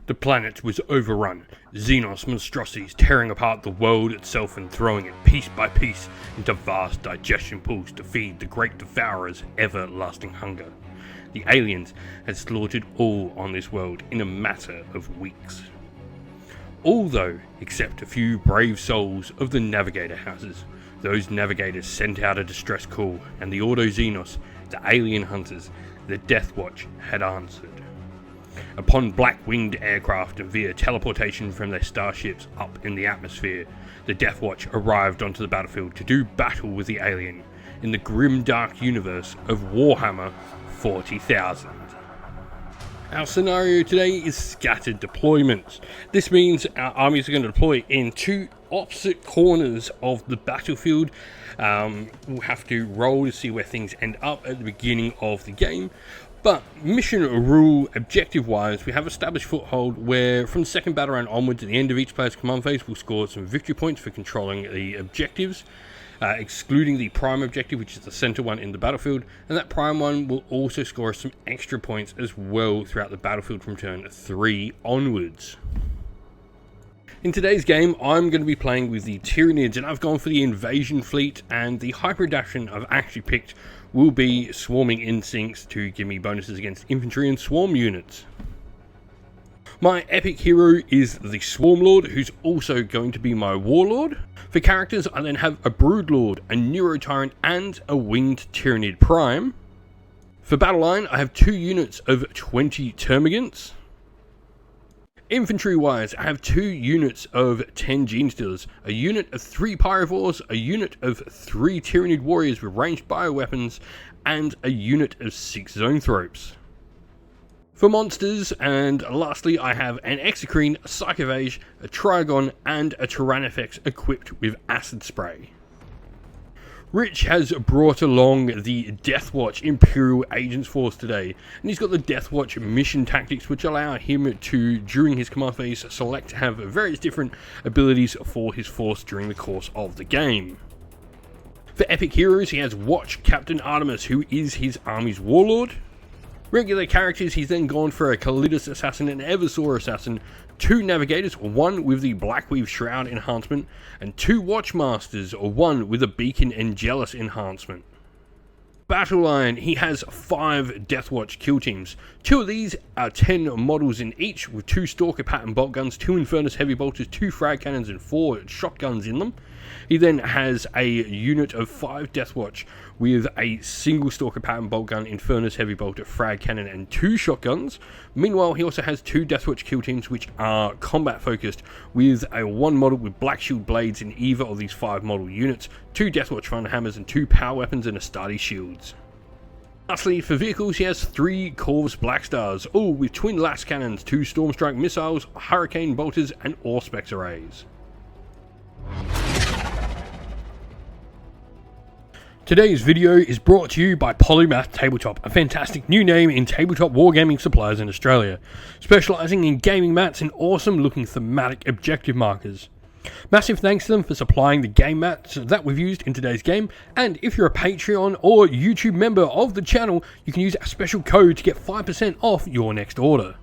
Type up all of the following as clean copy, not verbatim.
The planet was overrun, Xenos monstrosities tearing apart the world itself and throwing it piece by piece into vast digestion pools to feed the great devourer's everlasting hunger. The aliens had slaughtered all on this world in a matter of weeks. All though, except a few brave souls of the Navigator houses. Those Navigators sent out a distress call, and the Auto-Xenos, the alien hunters, the Deathwatch, had answered. Upon black-winged aircraft and via teleportation from their starships up in the atmosphere, the Deathwatch arrived onto the battlefield to do battle with the alien in the grim dark universe of Warhammer 40,000. Our scenario today is scattered deployments. This means our armies are going to deploy in two opposite corners of the battlefield. We'll have to roll to see where things end up at the beginning of the game. But mission rule objective wise, we have established foothold where from the second battle round onwards at the end of each player's command phase we'll score some victory points for controlling the objectives, excluding the prime objective, which is the center one in the battlefield, and that prime one will also score some extra points as well throughout the battlefield from turn 3 onwards. In today's game, I'm going to be playing with the Tyranids, and I've gone for the invasion fleet, and the hyper reduction I've actually picked will be swarming instincts to give me bonuses against infantry and swarm units. My epic hero is the Swarm Lord, who's also going to be my Warlord. For characters, I then have a Brood Lord, a Neuro Tyrant, and a Winged Tyranid Prime. For battle line, I have 2 units of 20 Termagants. Infantry wise, I have 2 units of 10 Genestealers, a unit of 3 Pyrovores, a unit of 3 Tyranid Warriors with ranged bioweapons, and a unit of 6 Zoanthropes. For monsters, and lastly, I have an Exocrine, a Psychovage, a Trigon, and a Tyrannifex equipped with Acid Spray. Rich has brought along the Deathwatch Imperial Agents Force today, and he's got the Deathwatch mission tactics, which allow him to, during his command phase, select to have various different abilities for his force during the course of the game. For epic heroes, he has Watch Captain Artemis, who is his army's warlord. Regular characters, he's then gone for a Kalidas Assassin and Eversaw Assassin, 2 Navigators, 1 with the Blackweave Shroud enhancement, and 2 Watchmasters, 1 with a Beacon and Jealous enhancement. Battle line, he has 5 Deathwatch kill teams. 2 of these are 10 models in each, with 2 Stalker Pattern Bolt Guns, 2 Infernus Heavy Bolters, 2 Frag Cannons, and 4 Shotguns in them. He then has a unit of 5 Deathwatch with a single Stalker Pattern Bolt Gun, Infernus Heavy Bolter, Frag Cannon, and 2 Shotguns. Meanwhile, he also has 2 Deathwatch kill teams which are combat focused, with a 1 model with Black Shield Blades in either of these 5 model units, 2 Deathwatch Thunder Hammers, and 2 Power Weapons and Astarte Shields. Lastly, for vehicles, he has 3 Corvus Blackstars, all with twin Las Cannons, 2 Stormstrike Missiles, Hurricane Bolters, and Auspex Arrays. Today's video is brought to you by Polymath Tabletop, a fantastic new name in tabletop wargaming suppliers in Australia, specialising in gaming mats and awesome looking thematic objective markers. Massive thanks to them for supplying the game mats that we've used in today's game, and if you're a Patreon or YouTube member of the channel, you can use a special code to get 5% off your next order.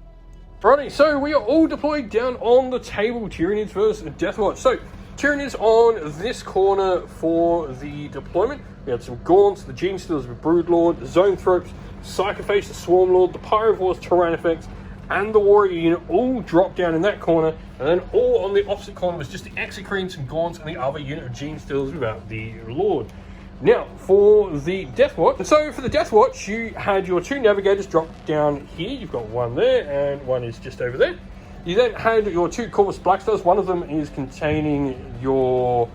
Righty, so we are all deployed down on the table, Tyranids versus Deathwatch. So, Tyranids on this corner for the deployment. We had some Gaunts, the Genestealers with Broodlord, the Zoanthropes, Psychophage, the Swarm Lord, the Pyrovores, Tyrannifex, and the Warrior unit all dropped down in that corner, and then all on the opposite corner was just the Exocrines, some Gaunts, and the other unit of Genestealers without the Lord. Now, for the Deathwatch, so for the Deathwatch, you had your 2 Navigators dropped down here. You've got 1 there, and 1 is just over there. You then had your 2 Corvus Blackstars. One of them is containing your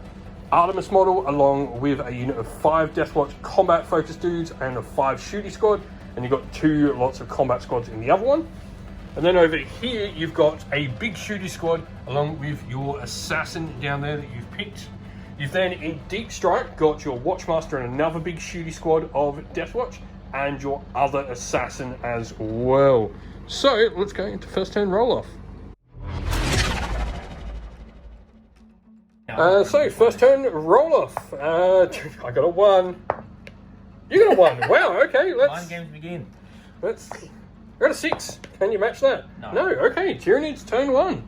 Artemis model, along with a unit of 5 Deathwatch combat focused dudes and a 5 shooty squad, and you've got 2 lots of combat squads in the other one. And then over here, you've got a big shooty squad along with your assassin down there that you've picked. You've then, in Deep Strike, got your Watchmaster and another big shooty squad of Deathwatch, and your other assassin as well. So, let's go into first turn roll-off. So, first turn roll-off. I got a 1. You got a 1. Wow, okay, let's... Mind games begin. Let's We're at a 6. Can you match that? No. Okay, Tyranids turn 1.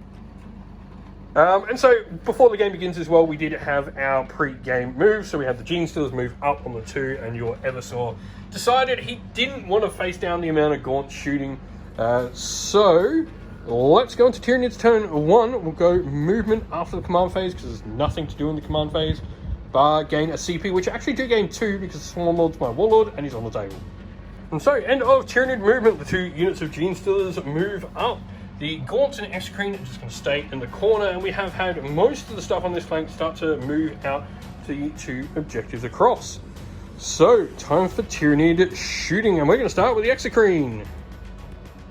And so, before the game begins as well, we did have our pre-game move. So we had the Gene Stealers move up on the 2, and your Eversaw decided he didn't want to face down the amount of gaunt shooting. So, let's go into Tyranids turn 1. We'll go movement after the command phase, because there's nothing to do in the command phase. Bar gain a CP, which I actually do gain 2, because Swarm Lord's my Warlord, and he's on the table. And so, end of Tyranid movement, the 2 units of Gene Stealers move up. The Gaunts and Exocrine are just going to stay in the corner, and we have had most of the stuff on this flank start to move out to the 2 objectives across. So, time for Tyranid shooting, and we're going to start with the Exocrine.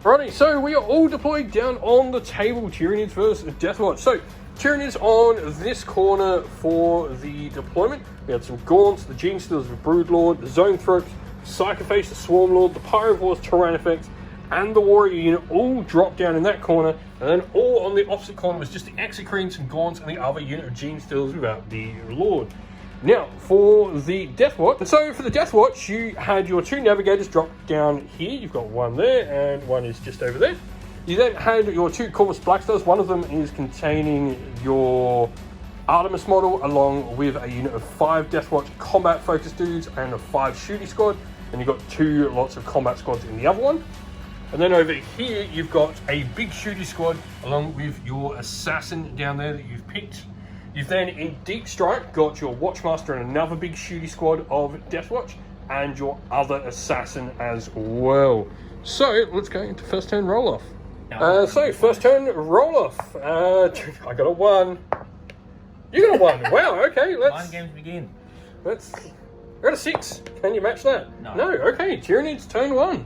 Alrighty, so we are all deployed down on the table, Tyranids versus Deathwatch. So, Tyranids on this corner for the deployment. We had some Gaunts, the Gene Stealers with Broodlord, the Zoanthropes, Psychophage, the Swarm Lord, the Pyrovores, Tyrannifex, and the Warrior unit all dropped down in that corner, and then all on the opposite corner was just the Exocrine, some Gaunts, and the other unit of Gene Stealers without the Lord. Now, for the Deathwatch, so for the Deathwatch, you had your 2 Navigators drop down here. You've got one there, and one is just over there. You then had your 2 Corvus Blackstars. One of them is containing your Artemis model, along with a unit of 5 Deathwatch combat-focused dudes and a 5 shooting squad. And you've got 2 lots of combat squads in the other one. And then over here, you've got a big shooting squad along with your assassin down there that you've picked. You've then, in Deep Strike, got your Watchmaster and another big shooting squad of Deathwatch, and your other assassin as well. So, let's go into first turn roll-off. So, first turn roll-off. I got a 1. You got a 1. Wow, okay, let's... Mind games begin. We're at a 6. Can you match that? No. Okay, Tyranids turn 1.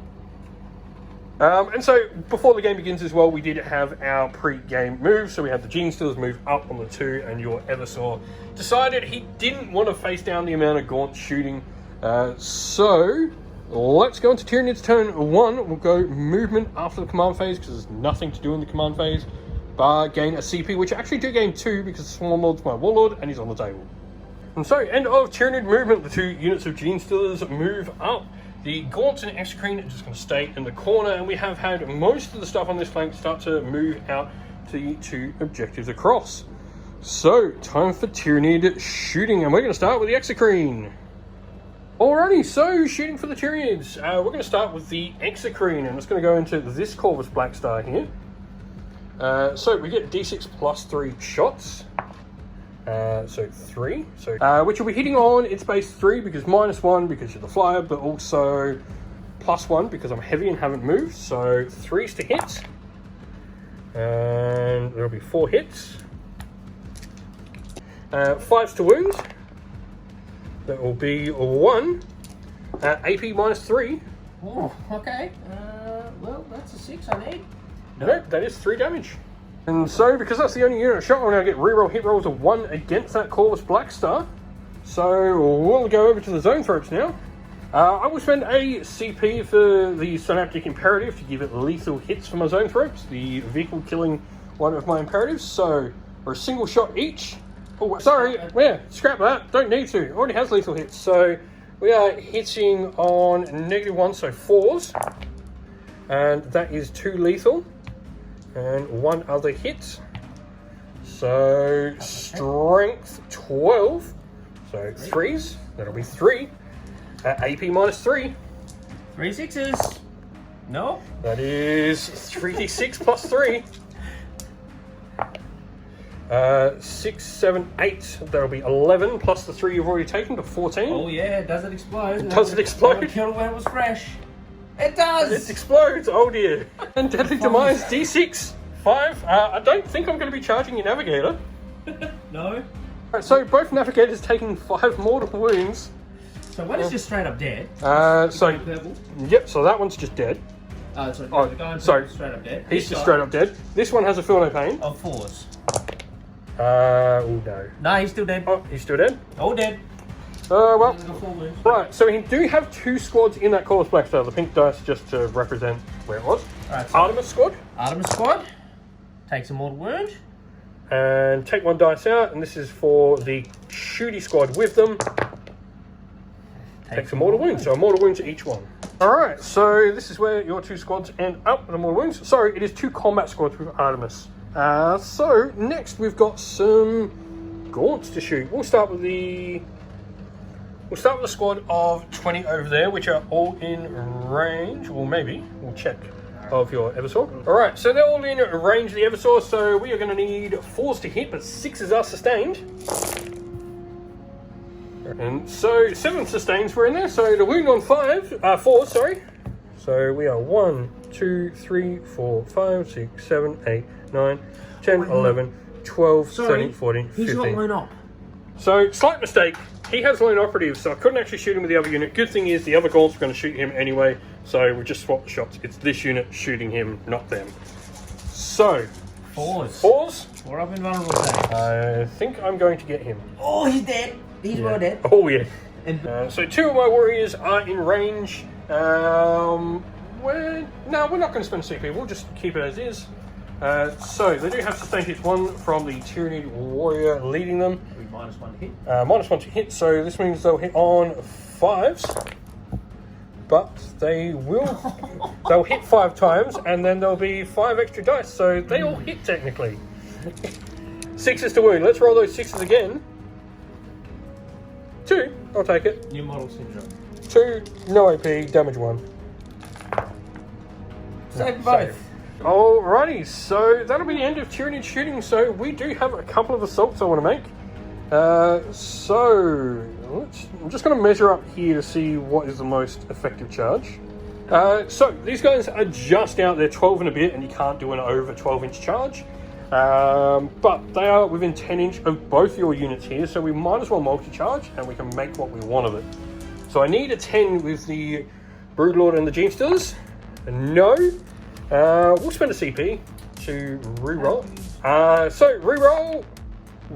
And so, before the game begins as well, we did have our pre-game move. So we had the Gene Stealers move up on the 2, and your Eversaw decided he didn't want to face down the amount of gaunt shooting. So, let's go into Tyranids turn 1. We'll go movement after the command phase, because there's nothing to do in the command phase. Bar gain a CP, which I actually do gain 2, because Swarm Lord's my Warlord, and he's on the table. And so, end of Tyranid movement, the 2 units of Gene Stealers move up. The Gaunts and Exocrine are just going to stay in the corner, and we have had most of the stuff on this flank start to move out to the 2 objectives across. So, time for Tyranid shooting, and we're going to start with the Exocrine. Alrighty, so shooting for the Tyranids. We're going to start with the Exocrine, and it's going to go into this Corvus Blackstar here. So, we get D6 plus 3 shots. So 3, which will be hitting on its base 3 because -1 because you're the flyer, but also +1 because I'm heavy and haven't moved. So 3s to hit, and there'll be 4 hits. 5s to wound. That will be 1. AP -3. Oh, okay. Well, that's a 6 I need. Nope, that is 3 damage. And so, because that's the only unit shot, I'm going to get reroll hit rolls of 1 against that Corvus Blackstar. So, we'll go over to the Zoanthropes now. I will spend a CP for the Synaptic Imperative to give it lethal hits for my Zoanthropes, the vehicle killing one of my Imperatives. So, for a single shot each. Oh, sorry, yeah, scrap that, don't need to. It already has lethal hits. So, we are hitting on -1, so 4s. And that is 2 lethal. And 1 other hit. So, strength 12. So, 3s. That'll be 3. AP -3. 3 6s. No. That is 3d6 plus 3. 6, 7, 8. That'll be 11 plus the 3 you've already taken to 14. Oh yeah, does it explode? Does it explode? I killed it when it was fresh. It does! It explodes, oh dear. And Deadly Demise, D6, 5. I don't think I'm going to be charging your Navigator. No. Alright, so both Navigators taking 5 mortal wounds. So one is just straight up dead. Purple. Yep, so that one's just dead. The guy straight up dead. He's just straight up dead. This one has a feel no pain. Of 4s. Oh no. No, he's still dead. Oh, he's still dead? All dead. Well, right, so we do have 2 squads in that Corvus Blackstar. The pink dice just to represent where it was. Right, so Artemis squad. Artemis squad. Takes a mortal wound. And take 1 dice out, and this is for the shooty squad with them. Takes a mortal wound, so a mortal wound to each one. Alright, so this is where your 2 squads end up with the more wounds. Sorry, it is 2 combat squads with Artemis. So next we've got some gaunts to shoot. We'll start with the squad of 20 over there, which are all in range. Well, maybe we'll check of your Eversaw. Alright, so they're all in range of the Eversaw, so we are going to need 4s to hit, but 6s are sustained. And so 7 sustains were in there, so the wound on 4s, sorry. So we are 1, 2, 3, 4, 5, 6, 7, 8, 9, 10, 11, 12, 13, 14, 15. He's got line up. So, slight mistake. He has lone operatives, so I couldn't actually shoot him with the other unit. Good thing is the other gaunts were going to shoot him anyway, so we just swapped the shots. It's this unit shooting him, not them. So, 4s. 4s. 4 up invulnerable tanks. I think I'm going to get him. Oh, he's dead. He's well dead. Oh, yeah. And So 2 of my warriors are in range. No, we're not going to spend CP. We'll just keep it as is. So they do have sustained hits. 1 from the Tyranid warrior leading them. -1 to hit. -1 to hit. So this means they'll hit on 5s, but they'll hit 5 times, and then there'll be 5 extra dice. So they all hit technically. 6s to wound. Let's roll those 6s again. 2. I'll take it. New model syndrome. 2. No AP. Damage 1. Save both. Alrighty, so that'll be the end of Tyranid shooting. So we do have a couple of assaults I want to make. So I'm just going to measure up here to see what is the most effective charge. So these guys are just out there 12 and a bit, and you can't do an over 12-inch charge. But they are within 10 inch of both your units here, so we might as well multi-charge and we can make what we want of it. So I need a 10 with the Broodlord and the Genestealers. No. We'll spend a CP to re-roll. So re-roll.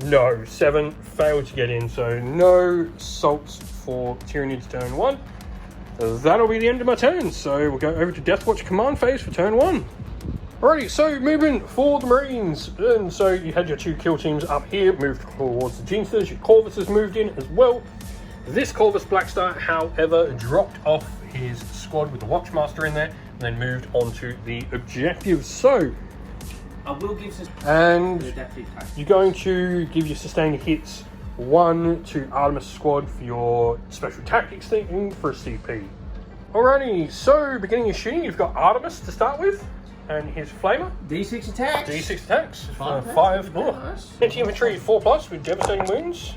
No, 7 failed to get in, so no salts for Tyranids turn 1. That'll be the end of my turn, so we'll go over to Deathwatch command phase for turn 1. Alrighty, so movement for the Marines. And so you had your 2 kill teams up here, moved towards the Genestealers. Your Corvus has moved in as well. This Corvus Blackstar, however, dropped off his squad with the Watchmaster in there, and then moved on to the objectives. So I will give this. and you're going to give your sustained hits 1 to Artemis squad for your special tactics thing for a CP. Alrighty, so beginning your shooting, you've got Artemis to start with, and his Flamer. D6 attacks. D6 attacks. 5. 5. Nice. Anti-infantry 4+ with devastating wounds.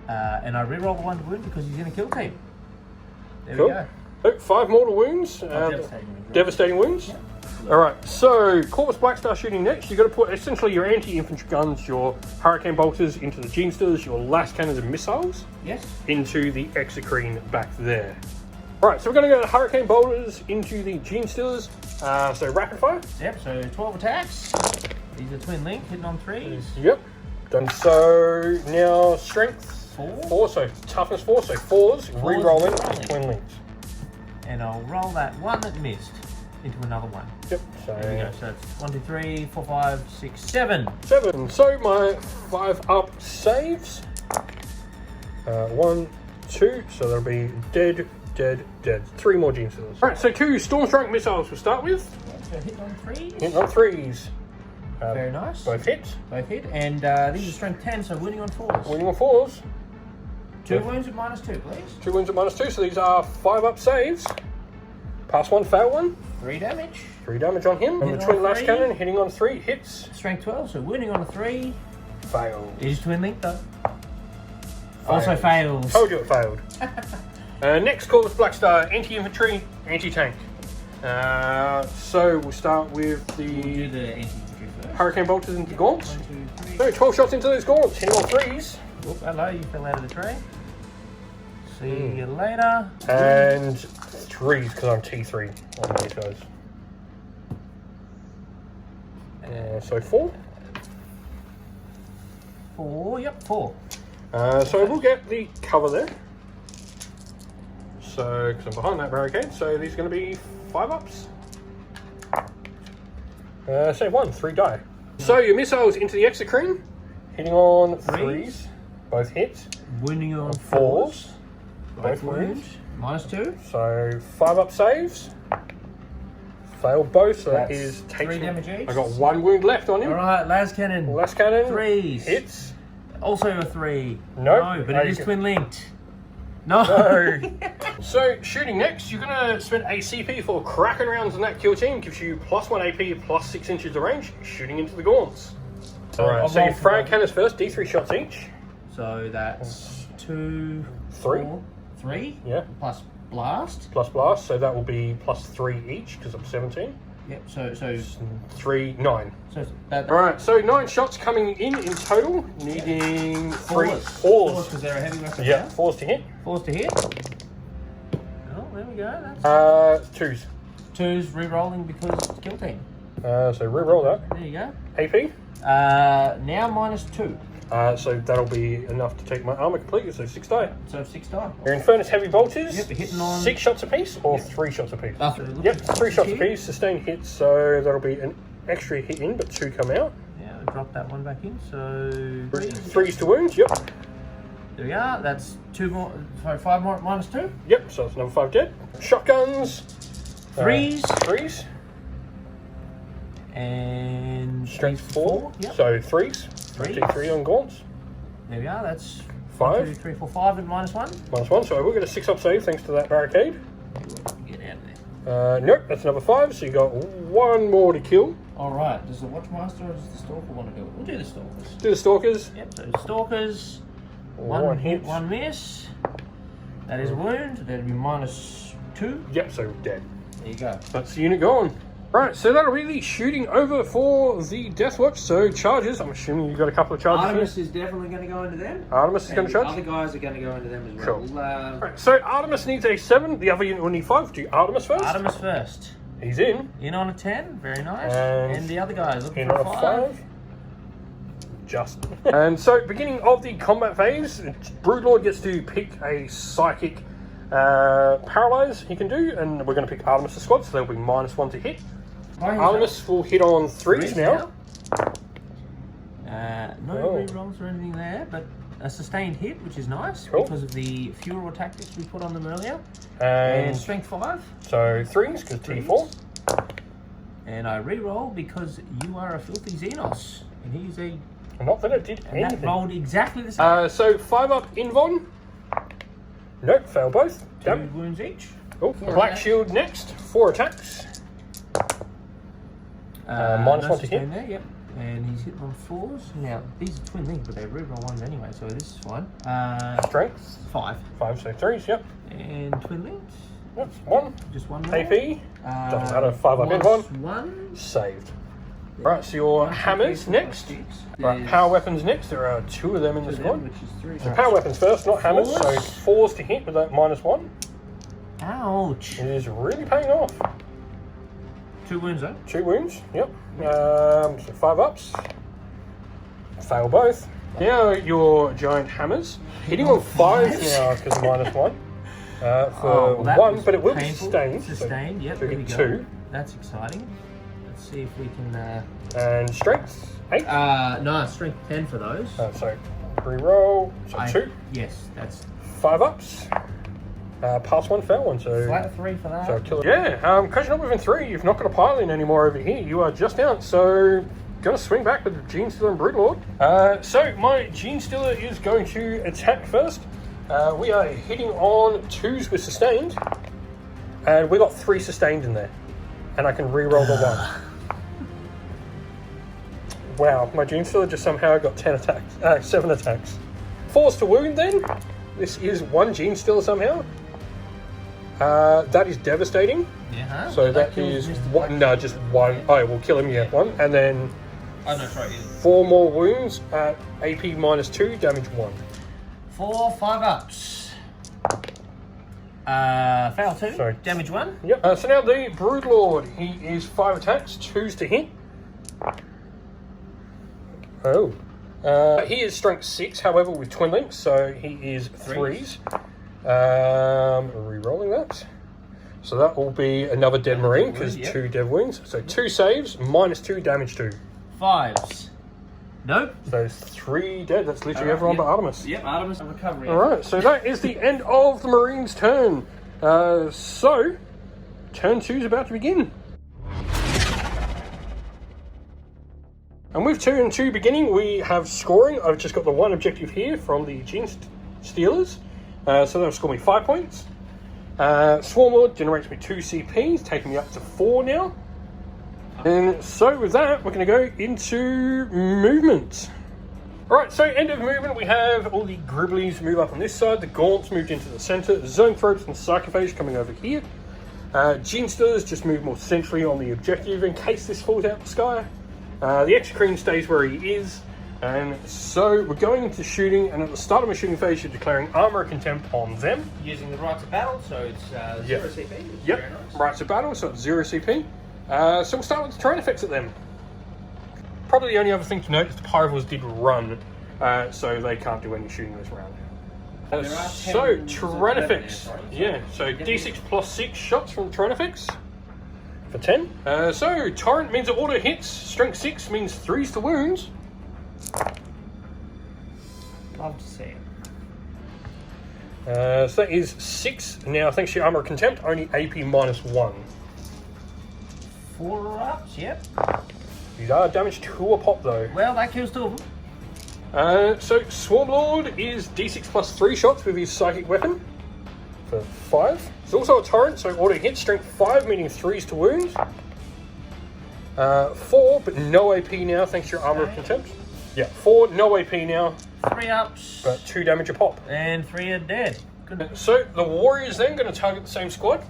And I reroll 1 to wound because he's in a kill team. There Cool. we go. Oh, 5 mortal wounds. Devastating wounds. Yeah. Alright, so Corvus Blackstar shooting next. You've got to put essentially your anti-infantry guns, your Hurricane Bolters into the Genestealers, your last cannons and missiles Yes. into the Exocrine back there. Alright, so we're going to go to Hurricane Bolters into the Genestealers. So rapid fire. Yep. So 12 attacks. These are twin link, hitting on 3s. Yep. Done. So now strength 4. 4, so toughness 4, so 4s, re-rolling, twin links. And I'll roll that 1 that missed into another 1. Yep, so There we go. So it's 1, 2, 3, 4, 5, 6, 7. 7. So my 5 up saves. 1, 2, so that'll be dead, dead, dead. 3 more Genestealers. Alright, so 2 Stormstrike missiles we'll start with. So hitting on 3s. Hitting on 3s. Very nice. Both hit. Both hit. And these are strength 10, so winning on 4s. Winning on 4s. 2 wounds at -2, please. 2 wounds at -2, so these are 5 up saves. Pass 1, fail 1. 3 damage. 3 damage on him. And the Hitting twin on lash 3. cannon hitting on 3 hits. Strength 12, so winning on a 3. Fail. It is twin link though. Also fails. Told you it failed. Next Corvus Blackstar, anti-infantry, anti-tank. So we'll start with We'll do the the anti-infantry first. Hurricane Bolters into gaunts. 1, 2, 3. So 12 shots into those gaunts, hitting on 3s. Oop, hello, you fell out of the tray. See you later. And 3s because I'm T3 on these guys. So 4. 4, yep, 4. So we'll get the cover there. So, because I'm behind that barricade, so these are going to be 5 ups. Save 1, 3 die. So your missiles into the Exocrine, hitting on 3s, both hit. Winning on 4s, both wounds. wounds. -2. So 5 up saves. Failed both, so that That's is 3 damage each. I got 1 wound left on him. Alright, las cannon. Las cannon. 3s. Hits. Also a 3. Nope. No, but No, it you is can- twin linked. No. No. So shooting next, you're gonna spend a CP for cracking rounds on that kill team. Gives you +1 AP, +6 inches of range, shooting into the gaunts. Alright, I'll so roll your for frag that. cannons first, D3 shots each. So that's 2, 3. 4, 3. Yeah. Plus blast. Plus blast, so that will be +3 each because I'm 17. Yep. So 3, 9. that. Alright, so 9 shots coming in total, needing 3 Fours. fours. Because they're a heavy weapon. Yeah, now. 4s to hit. 4s to hit. Oh, there we go. That's 2s. 2s re-rolling because it's kill team. So re-roll that. There you go. AP. Now -2. So that'll be enough to take my armor completely, so 6 die. So 6 die. Your Infernus Heavy Bolters, Yep, hitting on- 6 shots apiece or 3 shots apiece? Yep, 3 3 shots apiece, sustained hits, so that'll be an extra hit in, but 2 come out. Yeah, I'll drop that one back in. So 3s to wounds, yep. there we are. That's 2 more. Sorry, 5 more -2. Yep, so that's another 5 dead. Shotguns. 3s. 3s. And Strength 4. Yep. So 3s. Threes. D3 on gaunts. There we are. That's 5. 1, 2, 3, 4, 5 and -1. -1, so I will get a 6 up save thanks to that barricade. Get out of there. Nope, that's another 5, so you got 1 more to kill. All right. Does the Watchmaster or does the Stalker want to do it? We'll do the Stalkers. Do the Stalkers. Yep. So Stalkers. One One hit, hit. 1 miss. That is a wound. That'd be -2. Yep, so dead. There you go. That's the unit gone. Right, so that'll be the shooting over for the Deathwatch. So charges, I'm assuming you've got a couple of charges Artemis here. is definitely going to go into them. Artemis is And going to the charge? other guys are going to go into them as Sure. well. Right, so Artemis needs a 7, the other unit will need 5. Do Artemis first. Artemis first. He's in. In on a 10. Very nice. And And the other guys looking In for on a a 5. 5. Just. And so, beginning of the combat phase, Broodlord gets to pick a psychic paralyze he can do, and we're going to pick Artemis' squad, so there'll be -1 to hit. Artemis will hit on 3s now. No Oh. rerolls or anything there, but a sustained hit, which is nice Cool. because of the funeral tactics we put on them earlier. And And strength 5. so 3s, because T4. And I re-roll because you are a filthy Xenos, and he's a. Not that it did And that anything. rolled exactly the same. So 5 up Invon. Nope, fail both. 2 Yep. wounds each. Oh, Four Black attacks. Shield next. 4 attacks. -1 to hit. sustain there, yep. And he's hitting on 4s. Now, these are twin links, but they re-roll 1s anyway, so this is fine. Strength. 5. 5, so 3s, yep. And twin links. Yep, 1. Just 1 more. AP. Doesn't matter, 5 up Invon. 1. Saved. Right, so your hammers next. Right, power weapons next. There are 2 of them in the squad. Which is 3. So power weapons first, not hammers. So Fours. 4s to hit with that -1. Ouch. It is really paying off. 2 wounds though. 2 wounds, yep. So 5 ups. Fail both. Now your giant hammers. Hitting on 5s now because of -1. For that 1, was but it will be painful. sustained. Sustained, yep, So there you we get go. 2. That's exciting. Let's see if we can... And strength, 8. no, strength 10 for those. So re-roll, so 2. Yes, that's 5 ups. Pass 1, fail 1, so... flat 3 for that. So kill it. Yeah, because you're not moving 3, you've not got a pile in anymore over here. You are just out, so gonna swing back with Gene Stealer and Broodlord. So my Gene Stealer is going to attack first. We are hitting on 2s with sustained, and we got 3 sustained in there, and I can re-roll the 1. Wow, my Gene Stealer just somehow got 10 attacks, 7 attacks. 4s to wound then. This is 1 Gene Stealer somehow. That is devastating. Yeah. So that is one. No, just 1. Oh, we'll kill him. Yeah, 1, and then Oh no, sorry. 4 more wounds at AP -2, damage 1. 4, 5 ups. Fail 2. Sorry. Damage 1. Yep. So now the Broodlord, he is 5 attacks, 2s to hit. Oh. He is strength 6, however, with twin links, so he is 3s. Re-rolling that. So that will be another dead marine, because Yep. 2 dead wounds. So 2 saves, -2, damage 2. 5s. Nope. So 3 dead, that's literally everyone but Artemis. Yep, Artemis recovery. Alright, so that is the end of the Marines' turn. So, turn 2 is about to begin. And with turn 2 beginning, we have scoring. I've just got the one objective here from the Gene Stealers. So that'll score me 5 points. Swarmlord generates me 2 CPs, taking me up to 4 now. And so with that, we're going to go into movement. Alright, so end of movement, we have all the Gribblies move up on this side, the Gaunts moved into the centre, Zoanthropes and Sarcophage coming over here. Gene Stealers just move more centrally on the objective in case this falls out the sky. The Exocrine stays where he is. And so we're going into shooting, and at the start of my shooting phase, you're declaring Armour of Contempt on them. Using the Rights of Battle, so it's 0 CP. Yep, Very nice. Rights of Battle, so it's 0 CP. So we'll start with the terrain effects at them. Probably the only other thing to note is the Pyrevals did run, so they can't do any shooting this round. So, terrain effects. Yeah, so D6 plus 6 shots from terrain effects for 10. So, Torrent means it auto hits, Strength 6 means 3s to wounds. Love to see it. So that is 6. Now, thanks to your Armour of Contempt, only AP minus 1. 4 ups, yep. These are damage 2 a pop though. Well, that kills 2 of them. So Swarmlord is D6 plus 3 shots with his Psychic Weapon for 5. It's also a Torrent, so auto hit, Strength 5, meaning 3s to wounds. 4, but no AP now, thanks to your Armour of Contempt. Yeah, 4, no AP now. 3 ups. But 2 damage a pop. And 3 are dead. Good. So the Warriors then going to target the same squad.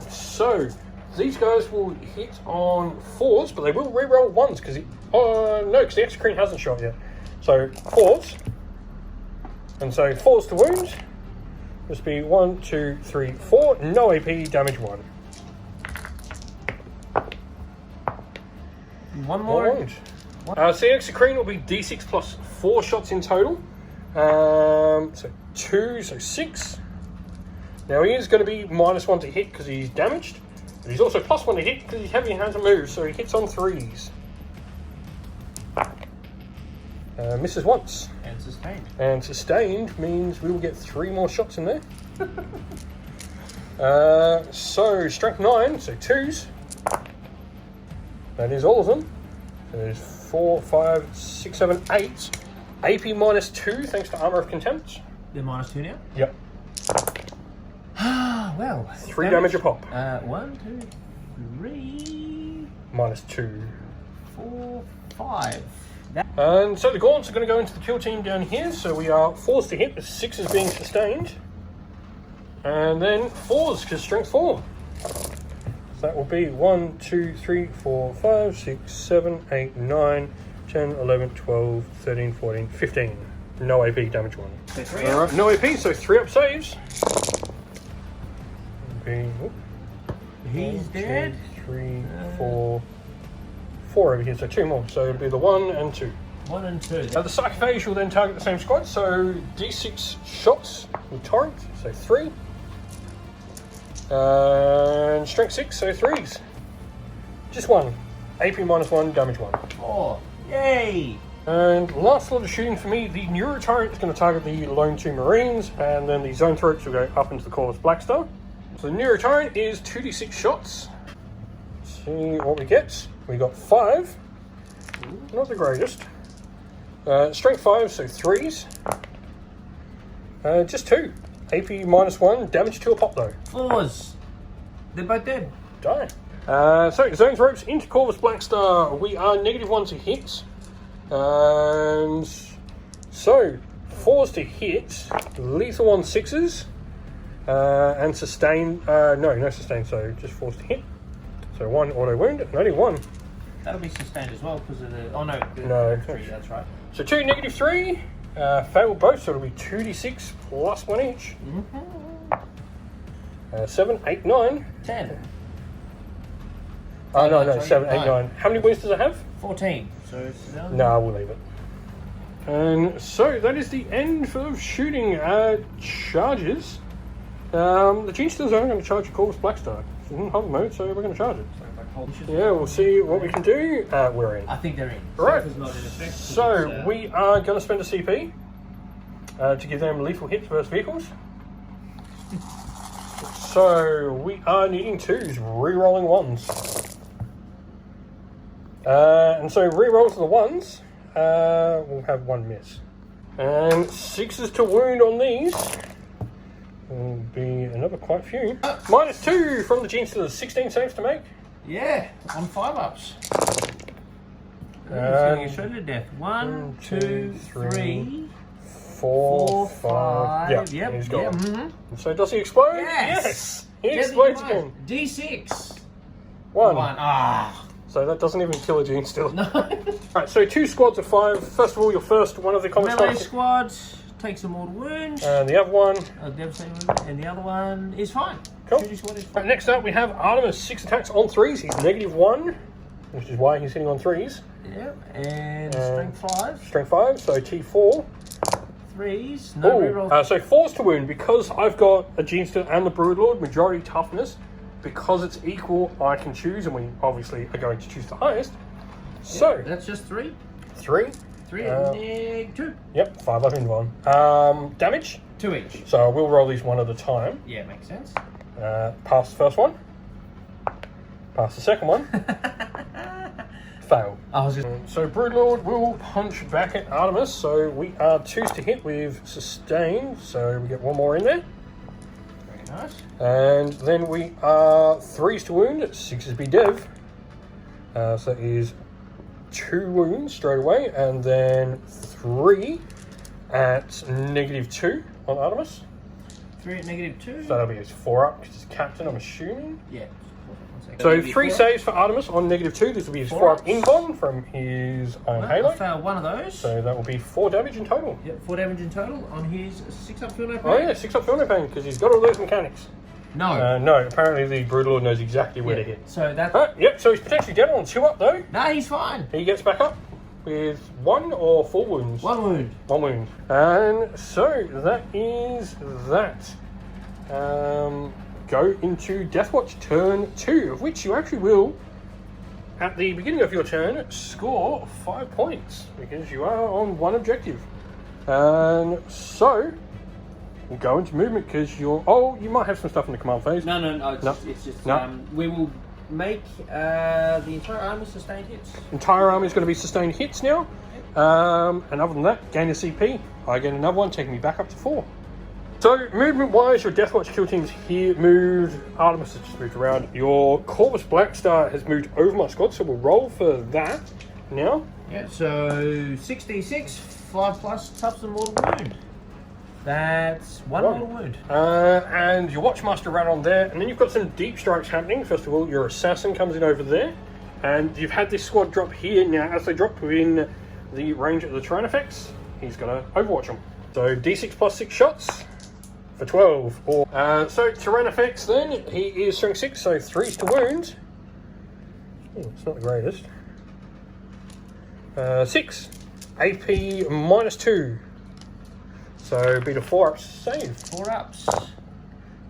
So these guys will hit on 4s, but they will reroll 1s because because the Exocrine hasn't shot yet. So 4s, and so 4s to wounds. This be 1, 2, 3, 4. No AP, damage 1. One more. wound. So the Exocrine will be D6 plus 4 shots in total. So 2, so 6. Now he is going to be minus 1 to hit because he's damaged. But he's also plus 1 to hit because he's heavy and has a move, so he hits on 3s. Misses once. And sustained. And sustained means we will get 3 more shots in there. So strength 9, so 2s. That is all of them. So there's 4, 5, 6, 7, 8. AP minus 2 thanks to Armour of Contempt. They're minus 2 now? Yep. Well. 3 damage a pop. 1, 2, 3. Minus 2. 4, 5. And so the Gaunts are going to go into the kill team down here. So we are 4s to hit with 6s being sustained. And then 4s because strength 4. So that will be 1, 2, 3, 4, 5, 6, 7, 8, 9, 10, 11, 12, 13, 14, 15. No AP, damage 1. So 3 Alright, no AP, so 3 up saves. He's dead. 3, 4 over here, so 2 more. So it'll be the 1 and 2. 1 and 2. The Sarcophage will then target the same squad, so D6 shots with Torrent, so 3. And Strength 6, so 3s. Just 1. AP minus 1, damage 1. 4. Yay! And last lot of shooting for me, the Neurotyrant is going to target the lone 2 Marines, and then the Zoanthropes will go up into the Corvus Blackstar. So the Neurotyrant is 2d6 shots. Let's see what we get. We got 5. Not the greatest. Strength 5, so 3s. Just 2. AP minus 1, damage 2 a pop though. 4s. They're both dead. Die. So Zoanthropes into Corvus Blackstar. We are -1 to hit. And so 4s to hit, lethal on 6s, and sustain. No sustain. So just 4s to hit. So 1 auto wound, and only 1. That'll be sustained as well because of the. Oh no. No. 3, that's right. So 2 -3. Fail both, so it'll be 2d6 plus 1 each. 7, 8, 9. 10. Oh no, sorry, 7, 8, 9. How many wounds does it have? 14. So it's No, we'll leave it. And so that is the end of shooting charges. The Gene Stealers are going to charge a Corvus Blackstar. It's in hover mode, so we're going to charge it. Yeah, we'll see what we can do. We're in. I think they're in. Right. Safe is not in effect, So we are going to spend a CP to give them lethal hits versus vehicles. so we are needing 2s, re-rolling 1s. And so re-rolls of the 1s, we'll have 1 miss. And 6s to wound on these will be another quite few. -2 from the Gene Stealers, 16 saves to make. Yeah, on 5-ups. He's going to get shredded to death. 1, 2, 3, 4, 5. Yeah, Yep, he's gone. yep. Mm-hmm. So does he explode? Yes! He explodes again. D6. 1. Ah. So that doesn't even kill a Gene Stealer. No. Alright, so 2 squads of 5. First of all, your first one of the common Melee squads. squad takes a mortal wound. And the other one. Devastating wound. And the other one is fine. Cool. Shooting squad is Right, fine. next up, we have Artemis. 6 attacks on 3s. He's -1, which is why he's hitting on 3s. Yep. And strength 5. Strength 5, so T4. 3s. No reroll. So 4s to wound. Because I've got a Gene Stealer and the Broodlord, majority toughness. Because it's equal, I can choose, and we obviously are going to choose the highest. So, that's just 3. 3. 3 and 2. Yep, 5 up in 1. Damage. 2 each. So I will roll these one at a time. Yeah, makes sense. Pass the first one. Pass the second one. Fail. I was just... So Broodlord will punch back at Artemis. So we are 2s to hit with sustained. So we get 1 more in there. Very nice. And then we are 3s to wound. 6s be dev. So that is 2 wounds straight away. And then 3 at -2 on Artemis. 3 at -2. So that'll be his 4 up because he's captain, I'm assuming. Yeah. So 3 saves for Artemis on -2. This will be his 4 up invuln from his own Halo. I failed one of those. So that will be 4 damage in total. Yep, 4 damage in total on his 6-up field no pain. Oh yeah, 6 up field no pain because he's got all those mechanics. No. No, apparently the Broodlord knows exactly where to hit. So that's... Yep, so he's potentially dead on 2 up though. No, he's fine. He gets back up with 1 or 4 wounds. 1 wound. 1 wound. And so that is that. Go into Deathwatch turn 2, of which you actually will, at the beginning of your turn, score 5 points because you are on 1 objective. And so we'll go into movement because you're. Oh, you might have some stuff in the command phase. No, it's just we will make the entire army sustained hits. Entire army is going to be sustained hits now. And other than that, gain a CP. I get another one, taking me back up to 4. So, movement-wise, your Deathwatch kill team's here moved. Artemis has just moved around. Your Corvus Blackstar has moved over my squad, so we'll roll for that now. Yeah, so 6d6, 5+ toughs and mortal wound. That's 1 mortal wound. And your Watchmaster ran on there, and then you've got some deep strikes happening. First of all, your Assassin comes in over there, and you've had this squad drop here. Now, as they drop within the range of the Tyranid effects, he's going to overwatch them. So, d6 plus 6 shots. For 12. So Tyranid effects then, he is strength 6, so 3s to wound. Oh, it's not the greatest. 6. AP -2. So be the 4 ups save. 4 ups.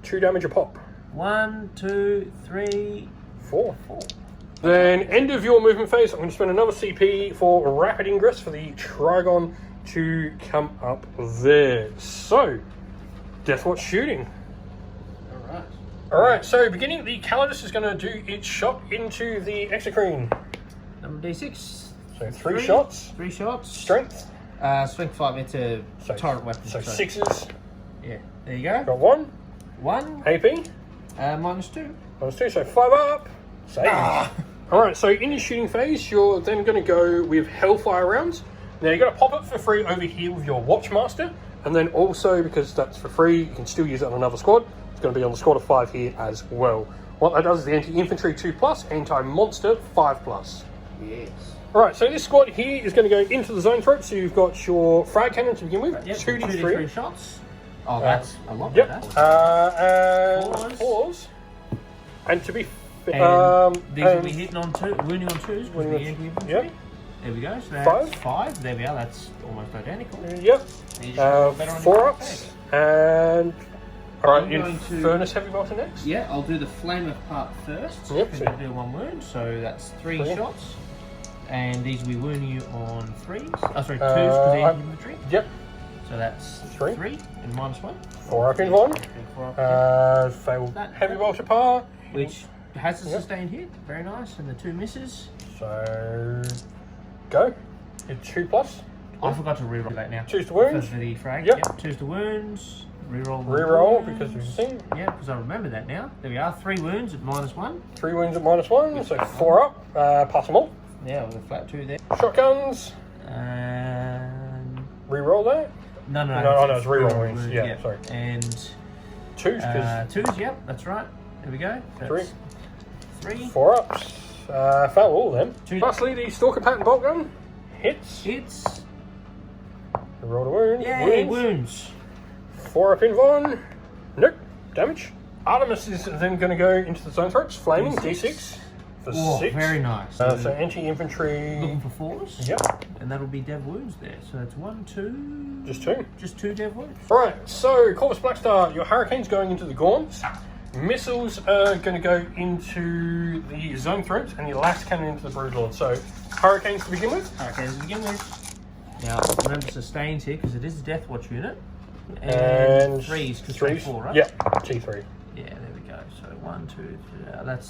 2 damage a pop. 1, 2, 3, 4. Then end of your movement phase, I'm going to spend another CP for rapid ingress for the Trigon to come up there. So Deathwatch shooting. Alright, so beginning, the Calidus is going to do its shot into the Exocrine. Number d6. So 3 shots. 3 shots. Strength. Strength 5, it's a tyrant weapon. So 6s. Yeah, there you go. Got 1. 1. AP. -2. -2, so 5 up. Save. Alright, so in your shooting phase, you're then going to go with Hellfire rounds. Now you're going to pop it for free over here with your Watchmaster. And then also, because that's for free, you can still use it on another squad. It's going to be on the squad of 5 here as well. What that does is the anti-infantry 2+, anti-monster 5+. Yes. Alright, so this squad here is going to go into the zone threat. So you've got your frag cannon to begin with. Yep, 2d3 shots. Oh, that's a lot. Yep. And fours. And to be these will be hitting on wounding on 2s with the anti-infantry. Yep. There we go. So that's 5. There we are. That's almost identical. Yep. 4 ups. And alright, Furnace Heavy Bolter next. Yeah, I'll do the Flame of Part first. Yep. I'm going to do 1 wound, so that's 3 shots. And these will be wounding you on 3s. Oh, sorry, 2s because they're infantry. Yep. So that's 3. 3 and -1. 4 up in one. Okay, 4 up. Failed That- heavy bolter par. Which has a sustained hit. Very nice. And the 2 misses. So go. Hit 2+. I forgot to reroll that now. 2's to wounds. For the frag. Yep. 2's to wounds. Reroll. the Reroll wounds. because of the thing. Yeah, because I remember that now. There we are. 3 wounds at -1. 3 wounds at -1, so 4 up. Pass them all. Yeah, with a flat 2 there. Shotguns. And Reroll that. no, It's reroll wounds. Yeah, sorry. And 2's because 2's. Yep, that's right. There we go. That's 3. 4 ups. Fail all of them. 2. Lastly, the Stalker Pattern Bolt Gun. Hits. Hits. Roll the wound. Yay, wounds. 4 up in one. Nope. Damage. Artemis is then going to go into the zone threats. Flaming D6 for Oh, 6. very nice. So anti-infantry. Looking for 4s. Yep. And that'll be dev wounds there. So that's 1, 2. Just 2. Just 2 dev wounds. Alright, so Corvus Blackstar, your Hurricane's going into the Gaunts. Missiles are going to go into the zone threats, and your last cannon into the Broodlord. So Hurricanes to begin with. Hurricanes to begin with. Now, remember sustains here because it is a Deathwatch unit. And 3s because 3s. 4, right? Yep, T3. Yeah, there we go. So 1, 2, 3. That's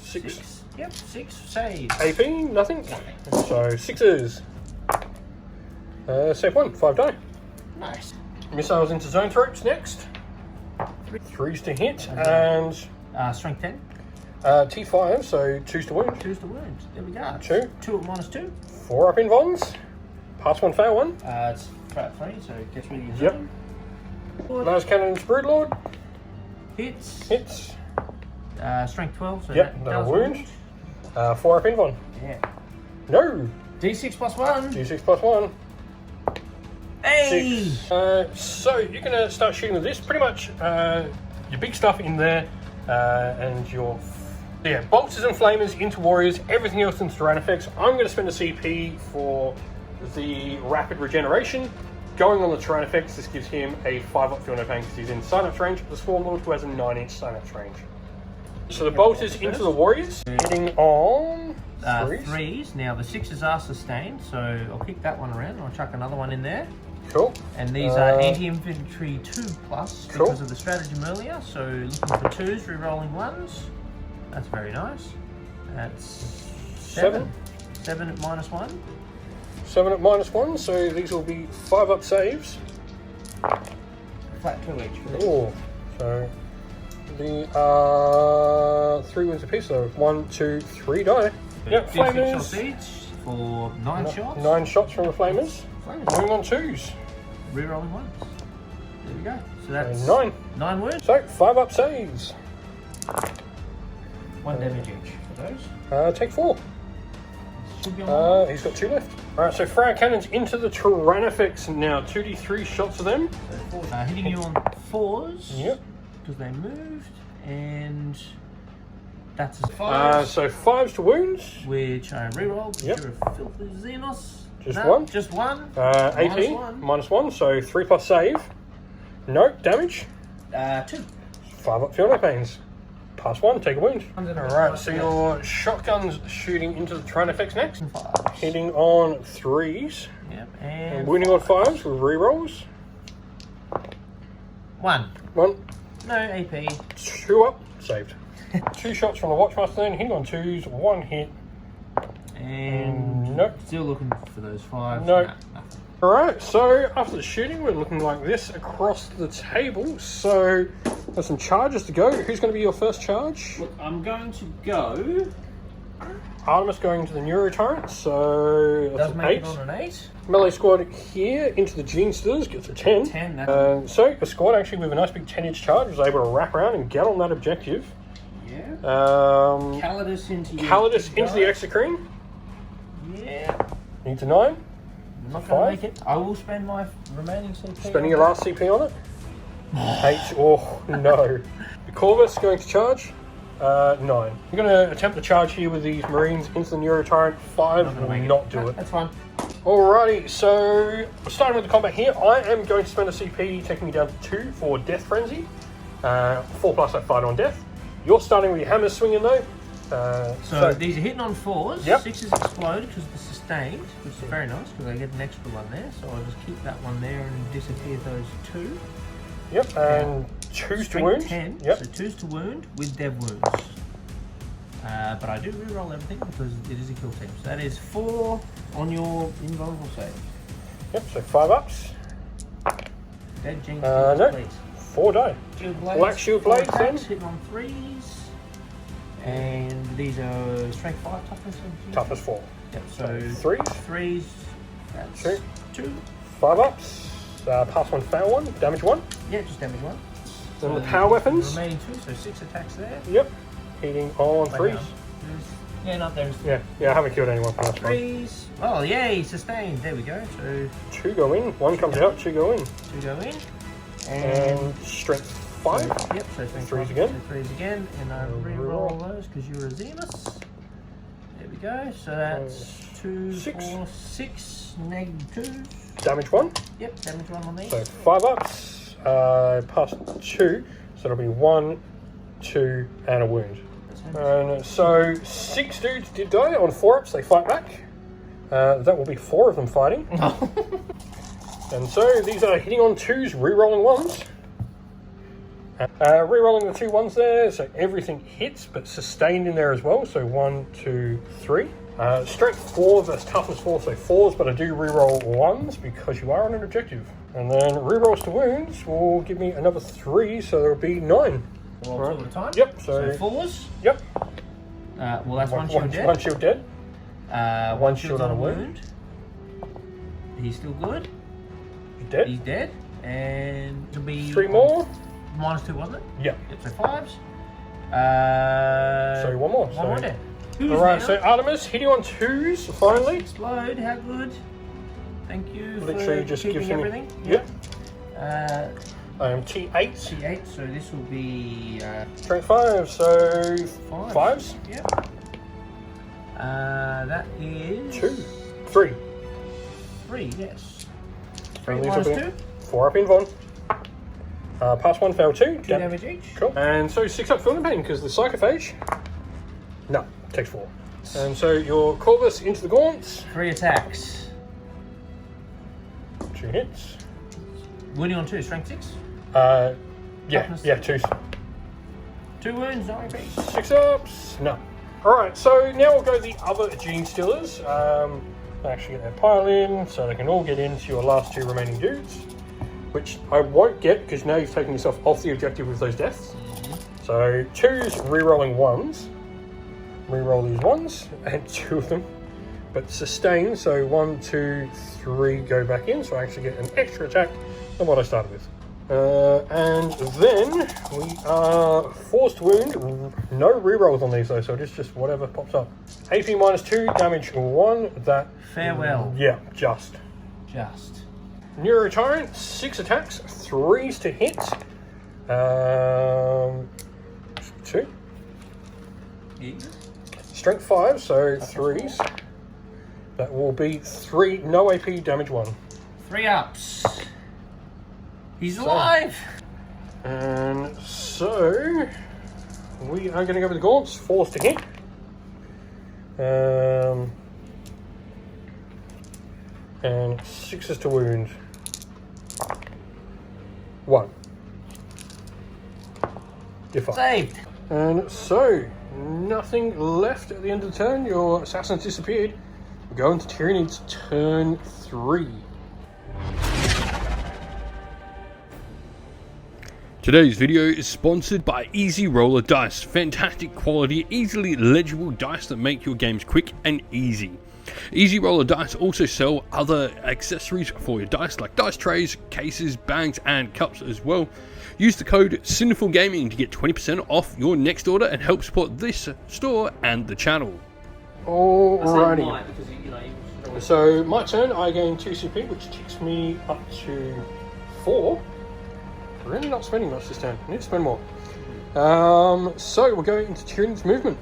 6. Yep, 6 saves. AP, nothing. So 6s. Save 1, 5 die. Nice. Missiles into zone threats next. 3s to hit, and Strength 10. T5, so 2's to wound. 2's to wound. There we go. 2. 2 at -2. 4 up in Vons. Pass 1, fail 1. It's flat 3, so it gets rid of your Yep. zone. Last cannon into Broodlord. Hits. Hits. Strength 12, so Yep, that that'll does wound. 4 up in Von. Yeah. No. D6 plus 1. D6 plus 1. Hey! 6. So you're going to start shooting with this. Pretty much your big stuff in there and your... Yeah, bolters and flamers into warriors, everything else into terrain effects. I'm going to spend a CP for the rapid regeneration. Going on the terrain effects, this gives him a 5 up field no pain because he's in synapse range. The Swarm Lord who has a 9-inch synapse range. So the bolters into the warriors, hitting on 3s. 3s. Now the 6s are sustained, so I'll kick that one around and I'll chuck another one in there. Cool. And these are anti-infantry 2+ Cool. because of the stratagem earlier. So looking for 2s, re-rolling 1s. That's very nice. That's 7. 7 at -1. 7 at -1, so these will be 5 up saves. Flat 2 each. For this. Oh, so the 3 wins apiece, so 1, 2, 3 die. Yep, D6 shots flamers. each for 9 shots. 9 shots from the flamers. Flamers. Going on 2s. Re-rolling 1s. There we go. So that's 9. 9 wounds. So 5 up saves. 1 damage each for those. Take 4. Should be on He's got 2 left. Alright, so Frag Cannons into the Tyrannifex now. 2d3 shots of them. So hitting you on 4s. Yep. Because they moved. And that's a 5. So 5s to wounds. Which I rerolled because Yep. you're a filthy Xenos. Just No, 1. Just 1. AP, -1, so 3 plus save. No, damage. 2. 5 up field no pains. Pass 1, take a wound. Alright, Alright, so your shotgun's shooting into the Tyrannifex next. 5s. Hitting on 3s. Yep. And And wounding on 5s with rerolls. 1. 1, No AP. 2 up, saved. 2 shots from the Watchmaster then, hitting on 2s, 1 hit. And Nope. still looking for those 5s. Nope. Nah, nothing. Alright, so after the shooting, we're looking like this across the table. So, there's some charges to go. Who's going to be your first charge? Look, I'm going to go. Artemis going to the Neuroturret, so that's Does an make 8. it on an 8. Melee squad here into the Genesters gets a 10. 10, that's So the squad actually with a nice big 10-inch charge was able to wrap around and get on that objective. Yeah. Calidus Calidus into the Exocrine. Yeah. Needs a 9. I'm not going 5. to make it. I will spend my remaining CP. Spending your last CP on it. 8. Oh no. The Corvus going to charge. 9. I'm going to attempt the charge here with these Marines into the Neuroturret. 5 will not do it. That's fine. Alrighty, so starting with the combat here, I am going to spend a CP taking me down to 2 for Death Frenzy. 4 plus I fight on death. You're starting with your hammers swinging though. So these are hitting on 4s. Yep. 6s explode because they're sustained, which is very nice because I get an extra one there. So I'll just keep that one there and disappear those 2. Yep, and 2s to Strength wound. 10, Yep. so 2s to wound with dev wounds. But I do reroll everything because it is a kill team. So that is 4 on your invulnerable save. Yep, so 5 ups. Dead Jinx, No. please. 4 die. Shield blades, Black shield blades, four then. attacks, hitting on 3s. And these are strength 5, toughness. Toughness 4. Yep, so 3s. 3s, that's Two. 2. 5 ups. Pass 1, fail 1. Damage 1. Yeah, just damage 1. Then the power weapons. The remaining 2, so 6 attacks there. Yep. Hitting on 3s. Yeah, not there's Yeah, I haven't killed anyone from this one. 3s. Oh, yay, sustained. There we go. So 2 go in. 1 comes out, 2 go in. 2 go in. And strength 5. Yep, so 3s again. So 3s again. And I re-roll those because you're a Zemus. There we go. So that's 2, 6. 4, 6, -2. Damage 1. Yep, damage 1 on these. So 5 ups. Pass 2. So it'll be 1, 2, and a wound. And so 6 dudes did die on 4 ups. They fight back. That will be 4 of them fighting. And so these are hitting on 2s, re-rolling 1s. Re-rolling the 2 1s there, so everything hits, but sustained in there as well. So 1, 2, 3. Strength 4 versus toughness 4, so 4s, but I do re-roll 1s because you are on an objective. And then re-rolls to wounds will give me another 3, so there'll be 9. Well, Right. all the time. Yep, So so 4s. yep. Well, that's one shield dead. One shield dead. One shield shield on on a a wound. wound. He's still good. Dead. He's dead. And it'll be 3 more. -2, wasn't it? Yep. Yep, so 5s. So 1 more. One more dead. Alright, so Artemis hitting on 2s finally. Explode, how good. Thank you Literally for just keeping gives me everything. Yep. Uh, I am T8. C8, so this will be Strength 5, so 5s. Yep. That is 2. 3. 3, yes. 3 And these minus will be 2. 4 up in Von. Pass 1, fail 2. 2 damage each. Cool. And so 6 up Film Pain because the Psychophage. No, takes 4. And so your Corvus into the Gaunts. 3 attacks. 2 hits. Wounding on 2, strength 6. Yeah, Toughness. 2. 2 wounds, not repeat. 6 ups. No. Alright, so now we'll go to the other Gene Stealers. Actually get their pile in so they can all get into your last 2 remaining dudes. Which I won't get because now you've taken yourself off the objective with those deaths. So 2s re-rolling 1s. Re-roll these 1s and 2 of them. But sustain, so 1, 2, 3 go back in. So I actually get an extra attack than what I started with. And then we are forced wound. No re-rolls on these though, so it's just whatever pops up. AP -2, damage 1. That Farewell. Yeah, just. Neuro Tyrant, 6 attacks, 3s to hit. 2. Strength 5, so 3s. That will be 3, no AP, damage 1. 3 ups. He's alive! And so we are going to go with the Gaunts, forced to hit. And 6s to wound. 1. You're fine. Saved. And so, nothing left at the end of the turn. Your assassins disappeared. We go into Tyranid's turn 3. Today's video is sponsored by Easy Roller Dice. Fantastic quality, easily legible dice that make your games quick and easy. Easy Roller Dice also sell other accessories for your dice like dice trays, cases, bags and cups as well. Use the code Sinful Gaming to get 20% off your next order and help support this store and the channel. Alrighty. So my turn, I gain 2 CP, which takes me up to 4. Really not spending much this turn. I need to spend more. So we're going into Tyranid's movement.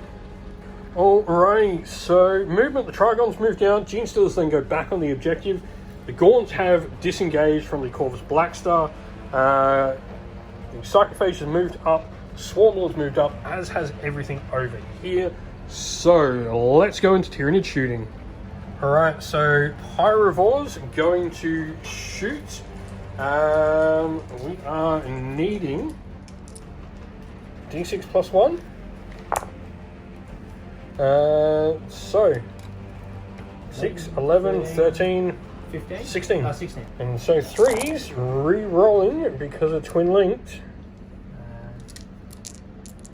Alright, so movement, the Trigons move down, Gene Stealers then go back on the objective. The Gaunts have disengaged from the Corvus Blackstar. The Psychophage has moved up, Swarm Lord's moved up, as has everything over here. So let's go into Tyranid shooting. Alright, so Pyrovore's going to shoot. We are needing D6 plus 1. So 6, 11, 13, 15? 16. 16. And so 3s re-rolling because of twin linked.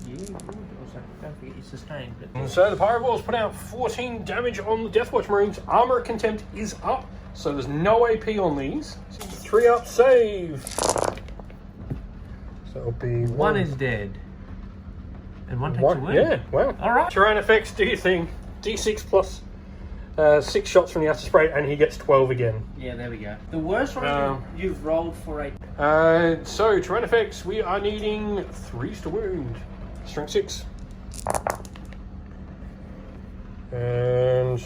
Yeah, good. Also, don't forget your sustain. But And so the Pyrovore's put out 14 damage on the Deathwatch Marines. Armor of Contempt is up, so there's no AP on these. 3 up save. So it'll be one is dead. And one takes a wound. Yeah, wow. Alright. Terrain effects, do your thing. D6 plus 6 shots from the acid spray, and he gets 12 again. Yeah, there we go. The worst one you've rolled for a... So, terrain effects, we are needing 3s to wound. Strength 6. And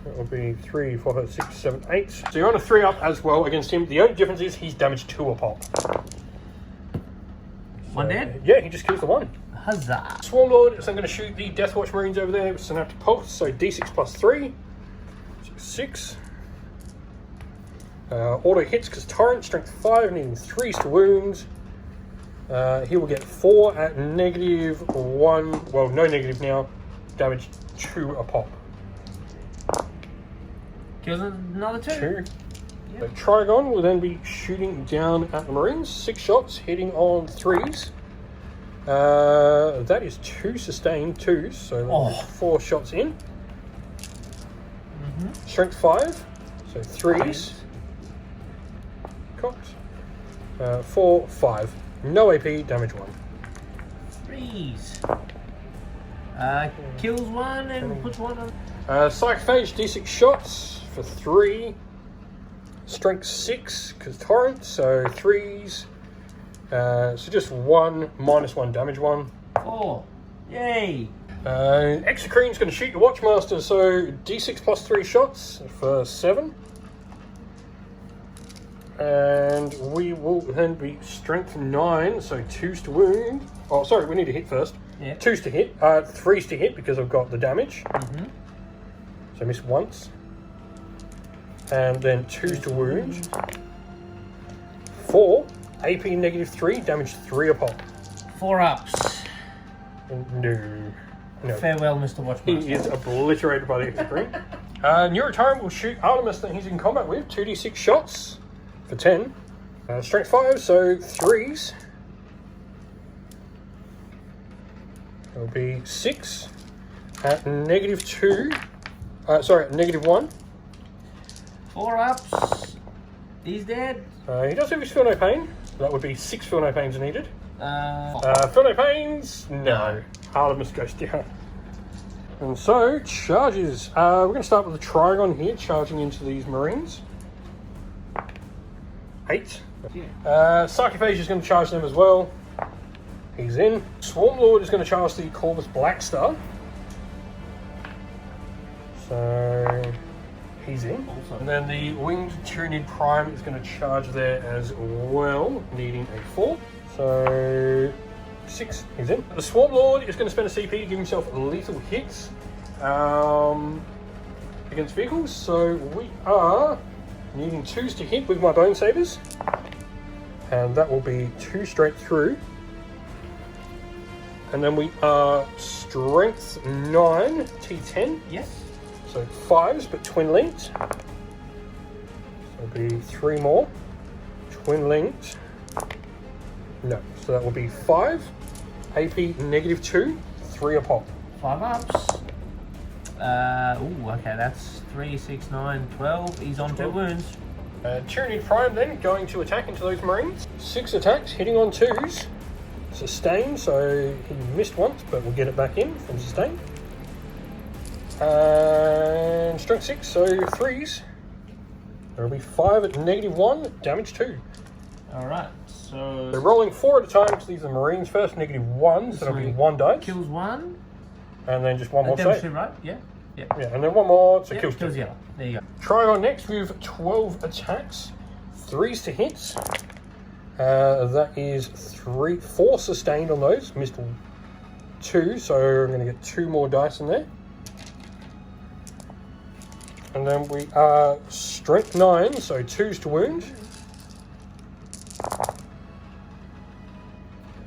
that will be 3, 4, 5, 6, 7, 8. So you're on a 3 up as well against him. The only difference is he's damaged 2 a pop. One dead? Yeah, he just kills the 1. Huzzah. Swarm Lord, so I'm going to shoot the Deathwatch Marines over there with Synaptic Pulse, so D6 plus 3. So 6. Auto hits because Torrent, strength 5, needing 3s to wound. He will get 4 at -1, well, no negative now, damage 2 a pop. Kills another 2. 2. Yep. So Trigon will then be shooting down at the Marines, 6 shots, hitting on 3s. That is 2 sustained 2s, so 4 shots in. Strength 5, so 3s. Cocked. 4, 5. No AP, damage 1. 3s. Kills 1 and puts 1 on. Psychophage, D6 shots for 3. Strength 6, because Torrent, so 3s. So just 1, -1 damage 1. 4. Yay. Exocrine's going to shoot your Watchmaster, so D6 plus 3 shots for 7. And we will then be strength 9, so 2s to wound. Oh, sorry, we need to hit first. Yeah. 2s to hit, 3s to hit because I've got the damage. So miss once. And then 2s to wound. 4, AP -3, damage 3 a pop. 4 ups. No. Farewell, Mr. Watchmaster. He is obliterated by the Exocrine. Neurotyrant will shoot Artemis that he's in combat with, 2d6 shots for 10. Strength 5, so 3s. It'll be 6 at -2. Sorry, at -1. 4 ups. He's dead. He does have his Feel No Pain. That would be 6 Feel No Pains needed. Feel No Pains? No. Artemis goes down. And so, charges. We're going to start with the Trigon here, charging into these Marines. 8. Sarcophage is going to charge them as well. He's in. Swarm Lord is going to charge the Corvus Blackstar. So he's in. Also. And then the Winged Tyranid Prime is going to charge there as well, needing a 4. So 6, he's in. The Swarm Lord is going to spend a CP to give himself lethal hits against vehicles. So we are needing 2s to hit with my Bone Sabers. And that will be 2 straight through. And then we are strength 9, T10. Yes. So 5s, but twin linked. So it'll be 3 more. Twin linked. No, so that will be 5. AP -2, 3 a pop. 5 ups. Okay, that's 3, 6, 9, 12. He's on 2 wounds. Tyranid Prime then going to attack into those Marines. 6 attacks, hitting on 2s. Sustain, so he missed once, but we'll get it back in from sustain. And strength 6, so 3s. There'll be 5 at -1, damage 2. Alright, so... They're rolling 4 at a time, because these are Marines first, -1, so it'll be 1 dice. Kills 1. And then just 1 more Damage save. 2, right? Yeah. Yeah, and then 1 more, so Yep, kills 2. kills the other. There you go. Trigon next with 12 attacks, 3s to hits. That is 4 sustained on those. Missed 2, so I'm going to get 2 more dice in there. And then we are strength 9, so 2s to wound.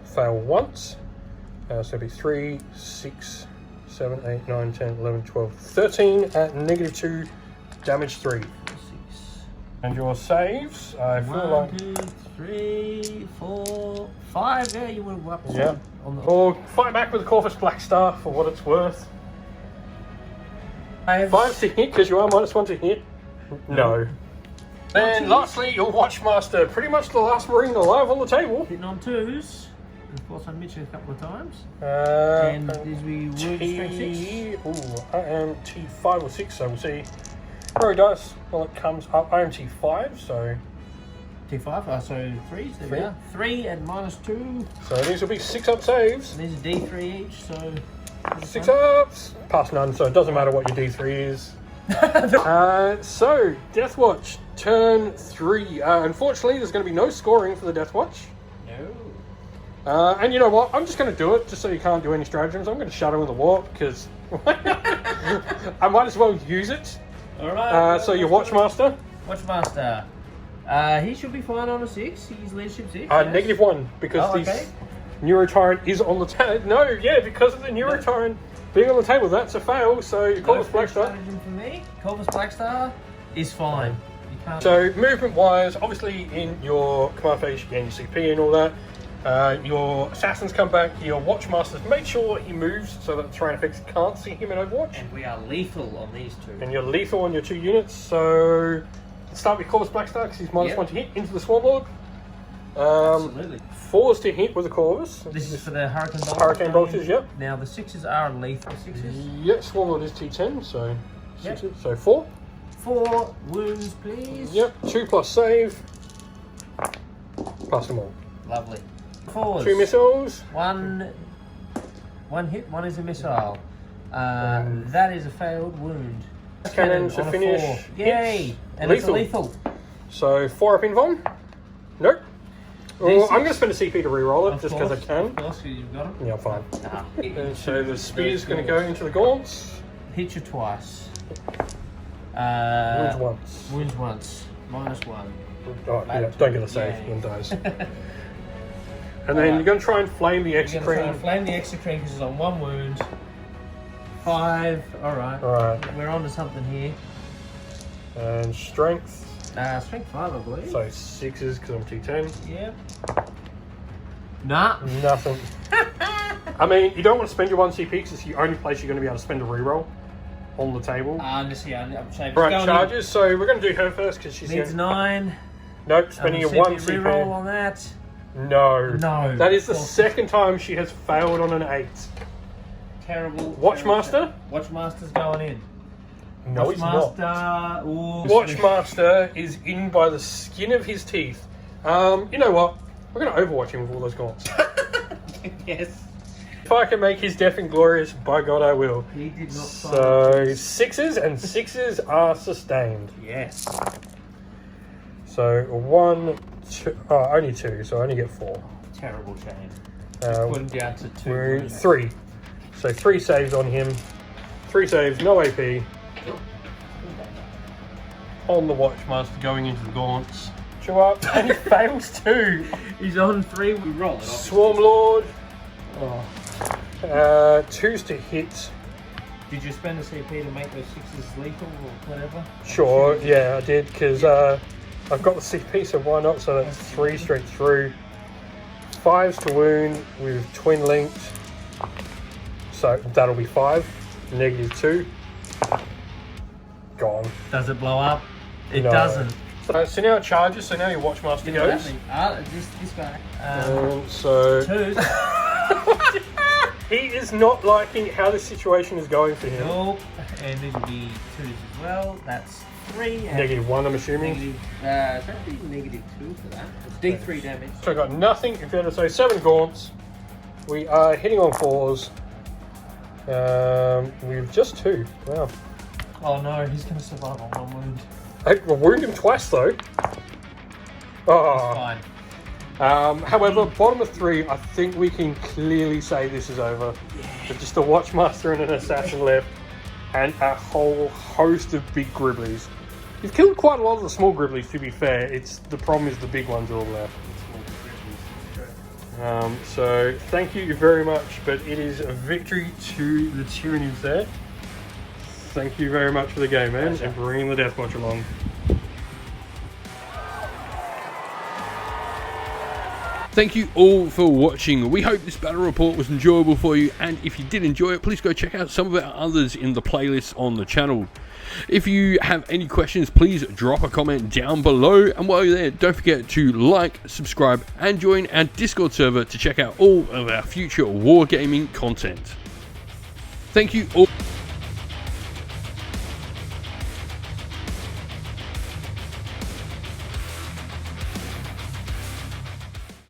Fail once. So it'll be 3, 6, 7, 8, 9, 10, 11, 12, 13 at -2, damage 3. 6. And your saves, I feel 1, like... 2, 3, 4, 5. Yeah, you would have whacked Yeah. on the Or fight back with the Corvus Blackstar for what it's worth. 5 to hit, because you are -1 to hit. No. And lastly, your Watchmaster, pretty much the last Marine alive on the table. hitting on 2s. Of course, I missed it a couple of times. And these we wound strength 6. Ooh, I am T5 or 6, so we'll see. Roll dice, well, it comes up. I am T5, so. T5, so 3s. There we are. 3 and -2. So these will be 6-up saves. And these are D3 each, so. 6-ups. Pass none, so it doesn't matter what your D3 is. So, Deathwatch, turn 3. Unfortunately, there's going to be no scoring for the Deathwatch. No. And you know what? I'm just going to do it, just so you can't do any stratagems. I'm going to shadow in the warp, because I might as well use it. Alright. So your Watchmaster? Watchmaster. He should be fine on a 6. He's leadership 6. Yes. -1, because the Neurotyrant is on the table. No, yeah, because of the Neurotyrant being on the table, that's a fail, so you Corvus Blackstar. Stratagem for me. Corvus Blackstar is fine. You can't... So, movement-wise, obviously in your command phase, you gain your CP and all that. Your Assassins come back, your Watchmasters, make sure he moves so that the terrain effects can't see him in Overwatch. And we are lethal on these 2. And you're lethal on your 2 units, so let's start with Corvus Blackstar because he's -1 to hit into the Swarm Lord. Absolutely. 4s to hit with the Corvus. This is for the Hurricane Bolters. Hurricane Bolters, yep. Now the 6s are lethal 6s. Yep, Swarm Lord is T10, so Yep. 6s, so 4. 4 wounds, please. Yep, 2 plus save. Pass them all. Lovely. 4s. 2 missiles. 1 hit, 1 is a missile. That is a failed wound. Cannon to on a finish. 4. Yay! And Lethal. it's a lethal. So 4 up invuln. Nope. Well, I'm going to spend a CP to reroll it just because I can. Of course, you've got him. Yeah, fine. Nah. And so the spear's going to go into the gaunts. Hit you twice. Wounds once. Wounds once. -1. Oh, yeah, don't get a save. Yay. One dies. And then you're going to try and flame the You're going to Execrane. flame the Execrane because it's on 1 wound. 5. Alright. Alright. We're on to something here. And strength. Strength 5, I believe. So 6s because I'm T10. Yeah. Nah. Nothing. I mean, you don't want to spend your 1 CP because it's the only place you're going to be able to spend a reroll on the table. I'm saying. Right, charges. So we're going to do her first because she's Needs 9. Nope, spending your 1 CP. Reroll on that. No. No. That is the second time she has failed on an 8. Terrible. Watchmaster? Watchmaster's going in. No, he's not. Watchmaster. Ooh. Watchmaster is in by the skin of his teeth. You know what? We're going to Overwatch him with all those gaunts. Yes. If I can make his death inglorious, by God I will. He did not So 6s and 6s are sustained. Yes. So 1, 2, only 2, so I only get 4. Terrible chain. Uh, Put him down to 2. wounds. 3. So 3 saves on him. 3 saves, no AP. On the Watchmaster going into the gaunts. 2 up, and he fails 2. He's on 3. We roll it. Swarm Lord. 2s to hit. Did you spend a CP to make those 6s lethal or whatever? Sure, yeah, I did, because I've got the CP, so why not? So that's 3 straight through. 5s to wound with twin linked. So that'll be 5. -2. Gone. Does it blow up? It No. doesn't. So now it charges, so now your Watchmaster goes. This guy. So 2s. he is not liking how this situation is going for him. Nope. And these will be 2s as well. That's 3. And -1, I'm assuming. it's actually -2 for that. It's D3 damage. So I got nothing. If you had to say 7 gaunts, we are hitting on 4s. With just 2. Wow. Oh no, he's going to survive on 1 wound. I will wound him twice though. It's Oh, fine. However, bottom of 3, I think we can clearly say this is over. So just a Watchmaster and an Assassin left, and a whole host of big Gribblies. You've killed quite a lot of the small Gribblies, to be fair. The problem is the big ones are all left. So thank you very much, but it is a victory to the Tyranids there. Thank you very much for the game, man, and bringing the Deathwatch along. Thank you all for watching. We hope this battle report was enjoyable for you, and if you did enjoy it, please go check out some of our others in the playlist on the channel. If you have any questions, please drop a comment down below, and while you're there, don't forget to like, subscribe, and join our Discord server to check out all of our future wargaming content. Thank you all.